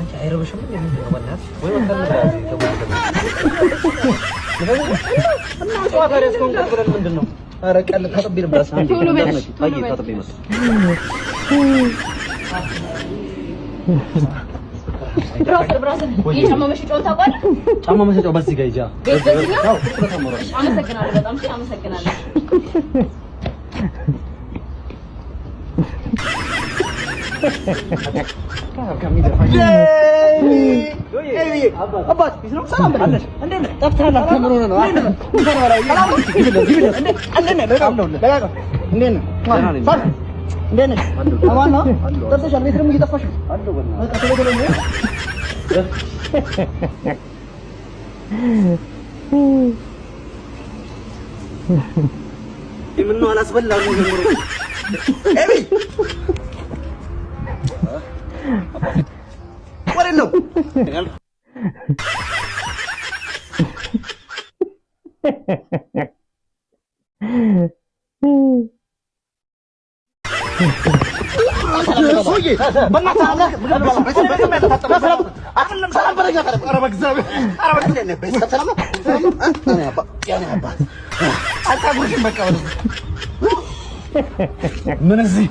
አንቺ አይረብሽም እንዴ? ምንድነው በእናትሽ? ወይ ወጣን ብራዚ ተቆጥተን እና ጨዋታ ላይ እስከሆነ ቀጥለን ምንድነው? ኧረ ቀል ታጥቤ ልብራስ አንዴ ታዬ ታጥቤ መጣ ብራስ የጫማ መሸጫውን ታውቃለህ? ጫማ መሸጫው በዚህ ጋር ይጃ አመሰግናለሁ። በጣም እሺ፣ አመሰግናለሁ። አባት ቢዝነስ ሰላም ብለሽ እንዴ ጠፍተሃል? ተምሮ ነው ምነው አላስበላም ጀምሮ ኤቢ ወሬ ነው ምን እዚህ